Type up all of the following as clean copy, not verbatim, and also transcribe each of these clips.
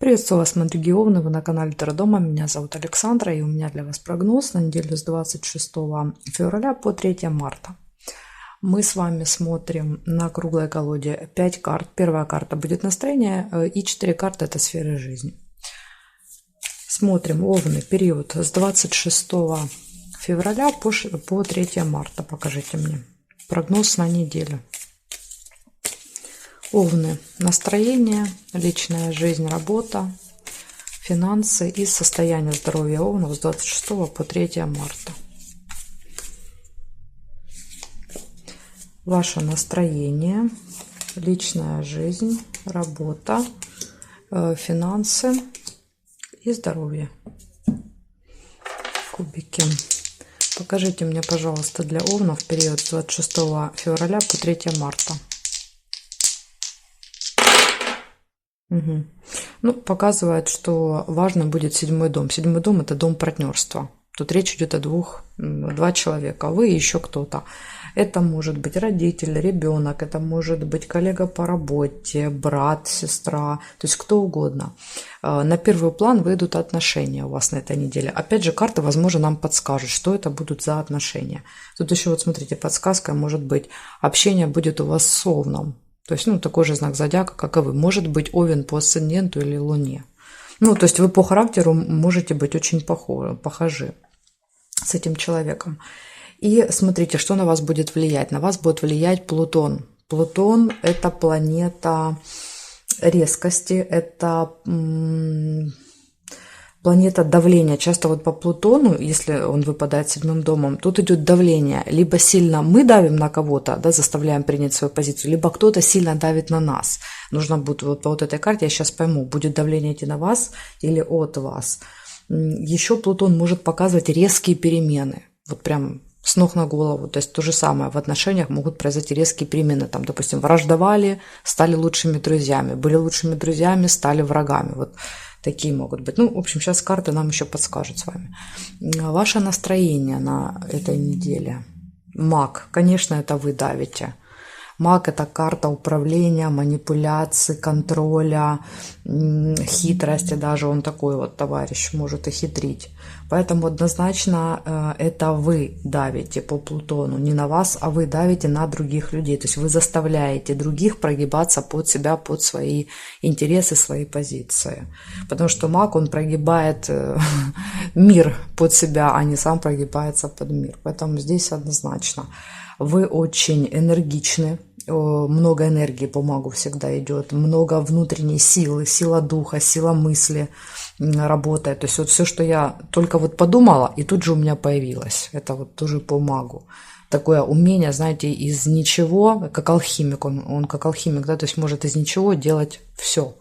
Приветствую вас, мои дорогие овны, вы на канале Таро-дома, меня зовут Александра, и у меня для вас прогноз на неделю с 26 февраля по 3 марта. Мы с вами смотрим на круглой колоде 5 карт. Первая карта будет настроение, и 4 карты – это сферы жизни. Смотрим овны, период с 26 февраля по 3 марта, покажите мне. Прогноз на неделю. Овны, настроение, личная жизнь, работа, финансы и состояние здоровья овнов с 26 по 3 марта. Ваше настроение, личная жизнь, работа, финансы и здоровье. Кубики. Покажите мне, пожалуйста, для овнов период с 26 февраля по 3 марта. Угу. Ну, показывает, что важно будет 7-й дом. 7-й дом – это дом партнерства. Тут речь идет о два человека, вы и еще кто-то. Это может быть родитель, ребенок, это может быть коллега по работе, брат, сестра, то есть кто угодно. На первый план выйдут отношения у вас на этой неделе. Опять же, карты, возможно, нам подскажут, что это будут за отношения. Тут еще, вот смотрите, подсказка может быть, общение будет у вас с овном. То есть, такой же знак зодиака, как и вы. Может быть, овен по асценденту или луне. То есть вы по характеру можете быть очень похожи с этим человеком. И смотрите, что на вас будет влиять. На вас будет влиять Плутон. Плутон – это планета резкости, это планета давления. Часто вот по Плутону, если он выпадает 7-м домом, тут идет давление. Либо сильно мы давим на кого-то, заставляем принять свою позицию, либо кто-то сильно давит на нас. Нужно будет вот по вот этой карте, я сейчас пойму, будет давление идти на вас или от вас. Еще Плутон может показывать резкие перемены. Вот прям с ног на голову. То есть то же самое в отношениях могут произойти резкие перемены. Там, допустим, враждовали, стали лучшими друзьями. Были лучшими друзьями, стали врагами. Вот такие могут быть. В общем, сейчас карты нам еще подскажут с вами. Ваше настроение на этой неделе. Маг. Конечно, это вы давите. Маг – это карта управления, манипуляции, контроля, хитрости. Даже он такой вот товарищ, может и хитрить. Поэтому однозначно это вы давите по Плутону. Не на вас, а вы давите на других людей. То есть вы заставляете других прогибаться под себя, под свои интересы, свои позиции. Потому что маг, он прогибает мир под себя, а не сам прогибается под мир. Поэтому здесь однозначно. Вы очень энергичны. Много энергии по магу всегда идет, много внутренней силы, сила духа, сила мысли работает. То есть вот все, что я только вот подумала, и тут же у меня появилось. Это вот тоже по магу. Такое умение, знаете, из ничего, как алхимик, он как алхимик, то есть может из ничего делать все.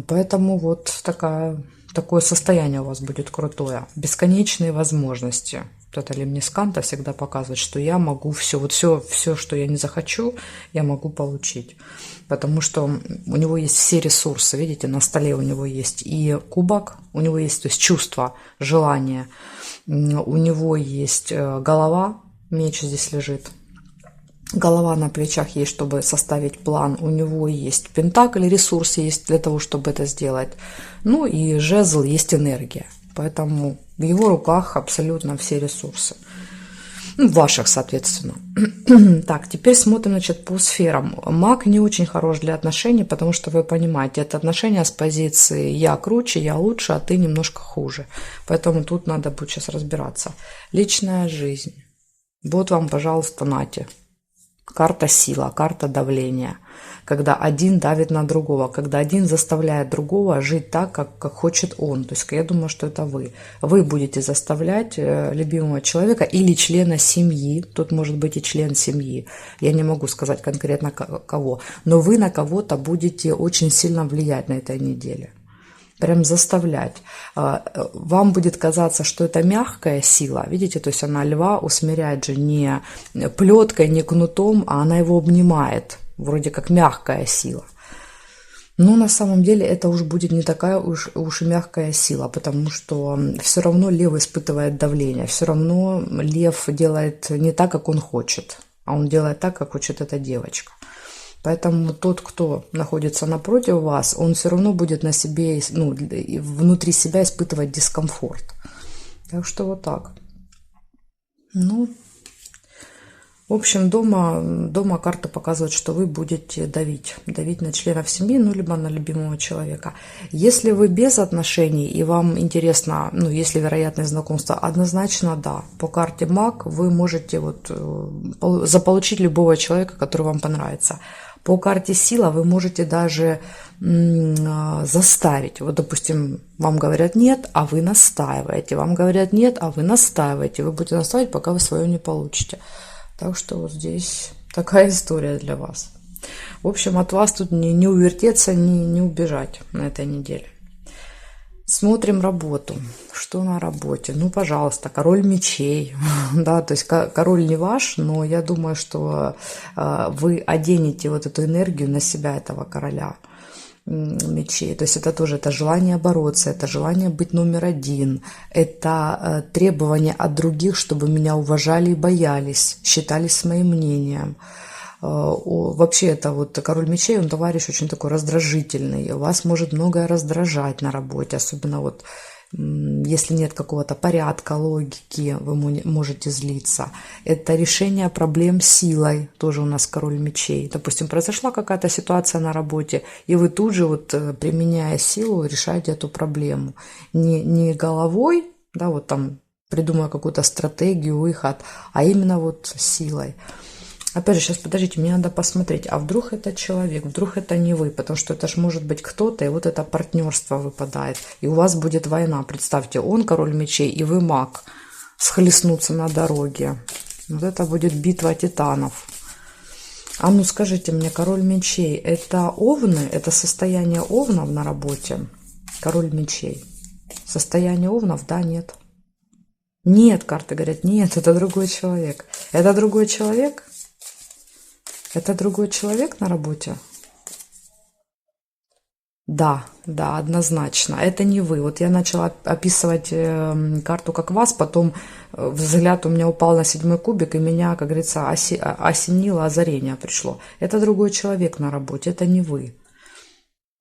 Поэтому вот такое состояние у вас будет крутое. Бесконечные возможности. Вот это лемнисканта всегда показывает, что я могу все, вот все, что я не захочу, я могу получить. Потому что у него есть все ресурсы, видите, на столе у него есть и кубок, у него есть, то есть чувство, желание, у него есть голова, меч здесь лежит. Голова на плечах есть, чтобы составить план. У него есть пентакль, ресурс есть для того, чтобы это сделать. И жезл, есть энергия. Поэтому в его руках абсолютно все ресурсы. Ваших, соответственно. Так, теперь смотрим, по сферам. Маг не очень хорош для отношений, потому что вы понимаете, это отношения с позиции «я круче, я лучше, а ты немножко хуже». Поэтому тут надо будет сейчас разбираться. Личная жизнь. Вот вам, пожалуйста, нате. Карта сила, карта давления. Когда один давит на другого, когда один заставляет другого жить так, как хочет он. То есть я думаю, что это вы. Вы будете заставлять любимого человека или члена семьи. Тут может быть и член семьи. Я не могу сказать конкретно кого. Но вы на кого-то будете очень сильно влиять на этой неделе. Прям заставлять. Вам будет казаться, что это мягкая сила, видите, то есть она льва усмиряет же не плеткой, не кнутом, а она его обнимает, вроде как мягкая сила. Но на самом деле это уж будет не такая уж и мягкая сила, потому что все равно лев испытывает давление, все равно лев делает не так, как он хочет, а он делает так, как хочет эта девочка. Поэтому тот, кто находится напротив вас, он все равно будет на себе, ну, внутри себя испытывать дискомфорт. Так что вот так. Ну, в общем, дома карта показывает, что вы будете давить на членов семьи, ну, либо на любимого человека. Если вы без отношений и вам интересно, ну, если вероятность знакомства, однозначно да. По карте Маг вы можете вот заполучить любого человека, который вам понравится. По карте Сила вы можете даже заставить. Вот, допустим, вам говорят нет, а вы настаиваете. Вам говорят нет, а вы настаиваете. Вы будете настаивать, пока вы свое не получите. Так что вот здесь такая история для вас. В общем, от вас тут не увертеться, не убежать на этой неделе. Смотрим работу. Что на работе? Ну, пожалуйста, король мечей. Да, то есть король не ваш, но я думаю, что вы оденете вот эту энергию на себя, этого короля мечей. То есть это желание бороться, это желание быть номер один, это требование от других, чтобы меня уважали и боялись, считались моим мнением. Вообще это вот король мечей, он товарищ очень такой раздражительный, вас может многое раздражать на работе, особенно вот если нет какого-то порядка, логики, вы можете злиться. Это решение проблем силой, тоже у нас король мечей. Допустим, произошла какая-то ситуация на работе, и вы тут же, вот, применяя силу, решаете эту проблему. Не головой, да, вот там придумывая какую-то стратегию, выход, а именно вот силой. Опять же, сейчас подождите, мне надо посмотреть, а вдруг это человек, вдруг это не вы, потому что это же может быть кто-то, и вот это партнерство выпадает, и у вас будет война. Представьте, он король мечей, и вы маг, схлестнуться на дороге. Вот это будет битва титанов. А ну скажите мне, король мечей, это овны, это состояние овнов на работе? Король мечей. Состояние овнов, да, нет? Нет, карты говорят, нет, это другой человек. Это другой человек? Это другой человек на работе? Да, да, однозначно. Это не вы. Вот я начала описывать карту как вас, потом взгляд у меня упал на 7-й кубик, и меня, как говорится, осенило, озарение пришло. Это другой человек на работе, это не вы.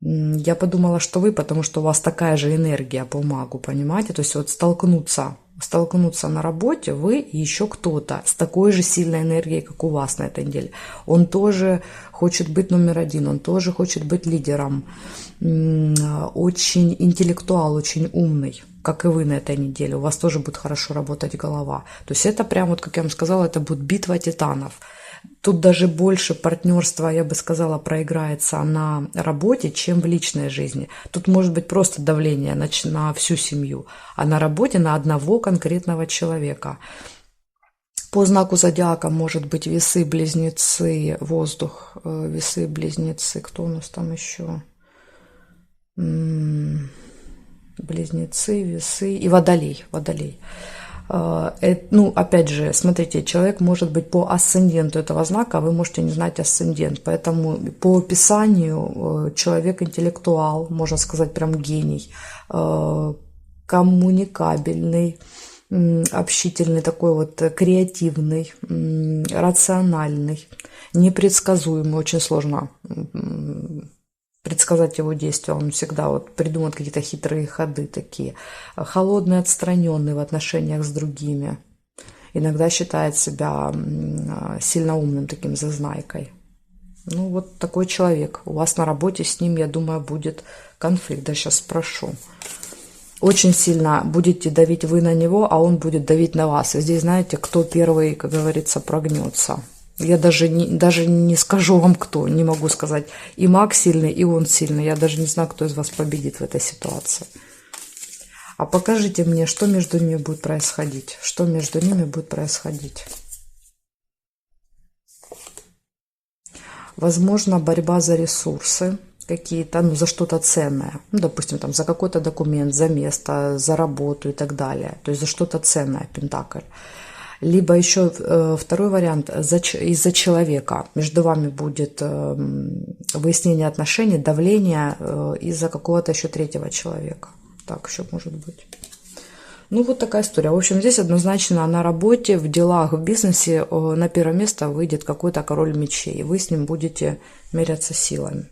Я подумала, что вы, потому что у вас такая же энергия по магу, понимаете? То есть вот столкнуться на работе вы и еще кто-то с такой же сильной энергией, как у вас на этой неделе. Он тоже хочет быть номер один, он тоже хочет быть лидером. Очень интеллектуал, очень умный, как и вы на этой неделе. У вас тоже будет хорошо работать голова. То есть это прям, вот как я вам сказала, это будет битва титанов. Тут даже больше партнерства, я бы сказала, проиграется на работе, чем в личной жизни. Тут может быть просто давление на всю семью, а на работе на одного конкретного человека. По знаку зодиака может быть весы, близнецы, воздух, весы, близнецы. Кто у нас там еще? Близнецы, весы и водолей. Ну, опять же, смотрите, человек может быть по асценденту этого знака, а вы можете не знать асцендент. Поэтому по описанию человек интеллектуал, можно сказать, прям гений, коммуникабельный, общительный, такой вот креативный, рациональный, непредсказуемый, очень сложно предсказать его действия, он всегда вот придумывает какие-то хитрые ходы такие. Холодный, отстраненный в отношениях с другими. Иногда считает себя сильно умным, таким зазнайкой. Ну, вот такой человек. У вас на работе с ним, я думаю, будет конфликт. Да, сейчас спрошу. Очень сильно будете давить вы на него, а он будет давить на вас. И здесь, знаете, кто первый, как говорится, прогнется. Я даже не скажу вам, кто, не могу сказать. И маг сильный, и он сильный. Я даже не знаю, кто из вас победит в этой ситуации. А покажите мне, что между ними будет происходить. Что между ними будет происходить. Возможно, борьба за ресурсы какие-то, ну, за что-то ценное. Ну, допустим, там, за какой-то документ, за место, за работу и так далее. То есть за что-то ценное, Пентакль. Либо еще второй вариант, из-за человека. Между вами будет выяснение отношений, давление из-за какого-то еще третьего человека. Так еще может быть. Ну, вот такая история. В общем, здесь однозначно на работе, в делах, в бизнесе на первое место выйдет какой-то король мечей, и вы с ним будете меряться силами.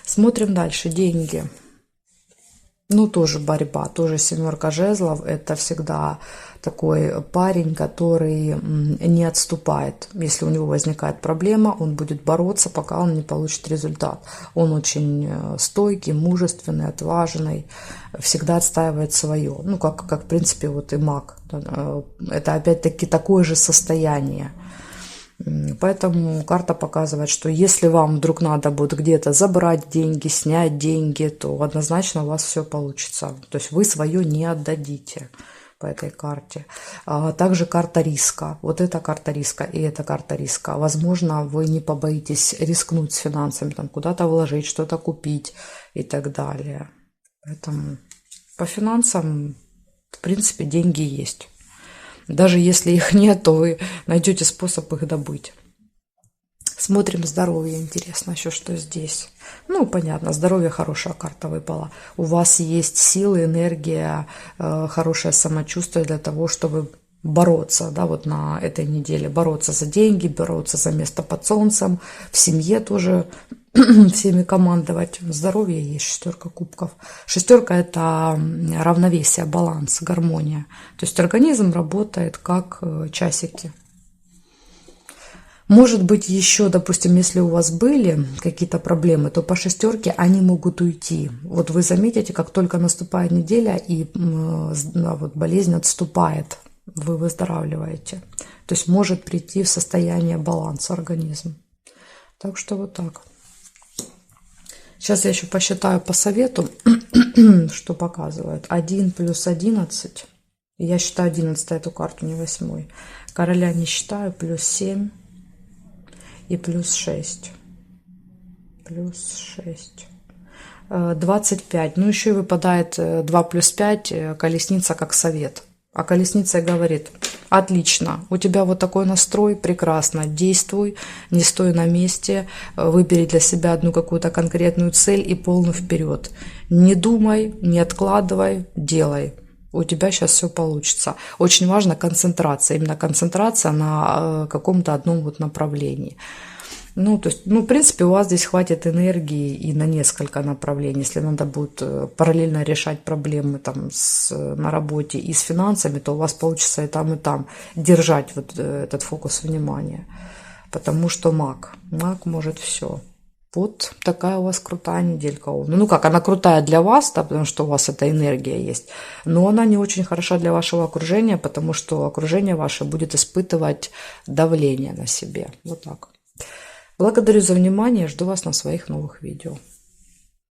Смотрим дальше. Деньги. Ну, тоже борьба, тоже семерка жезлов. Это всегда такой парень, который не отступает. Если у него возникает проблема, он будет бороться, пока он не получит результат. Он очень стойкий, мужественный, отважный, всегда отстаивает свое. Ну, как в принципе, вот и маг. Это опять-таки такое же состояние. Поэтому карта показывает, что если вам вдруг надо будет где-то забрать деньги, снять деньги, то однозначно у вас все получится. То есть вы свое не отдадите по этой карте. Также карта риска. Вот эта карта риска и эта карта риска. Возможно, вы не побоитесь рискнуть с финансами, там куда-то вложить, что-то купить и так далее. Поэтому по финансам, в принципе, деньги есть. Даже если их нет, то вы найдете способ их добыть. Смотрим здоровье. Интересно еще, что здесь. Ну, понятно, здоровье, хорошая карта выпала. У вас есть силы, энергия, хорошее самочувствие для того, чтобы бороться, да, вот на этой неделе. Бороться за деньги, бороться за место под солнцем. В семье тоже всеми командовать. Здоровье есть, шестерка кубков. Шестерка – это равновесие, баланс, гармония. То есть организм работает как часики. Может быть, еще, допустим, если у вас были какие-то проблемы, то по шестерке они могут уйти. Вот вы заметите, как только наступает неделя и вот болезнь отступает, вы выздоравливаете. То есть может прийти в состояние баланса организм. Так что вот так. Сейчас я еще посчитаю по совету, что показывает. 1 плюс 11. Я считаю 11 эту карту, не 8. Короля не считаю. Плюс 7 и плюс 6. Плюс 6. 25. Ну, еще и выпадает 2 плюс 5, колесница как совет. А колесница говорит: отлично, у тебя вот такой настрой, прекрасно, действуй, не стой на месте, выбери для себя одну какую-то конкретную цель и полный вперед. Не думай, не откладывай, делай. У тебя сейчас все получится. Очень важна концентрация, именно концентрация на каком-то одном вот направлении. Ну, то есть, ну, в принципе, у вас здесь хватит энергии и на несколько направлений. Если надо будет параллельно решать проблемы там на работе и с финансами, то у вас получится и там держать вот этот фокус внимания. Потому что маг может все. Вот такая у вас крутая неделька. Ну как, она крутая для вас, да, потому что у вас эта энергия есть. Но она не очень хороша для вашего окружения, потому что окружение ваше будет испытывать давление на себе. Вот так. Благодарю за внимание, жду вас на своих новых видео.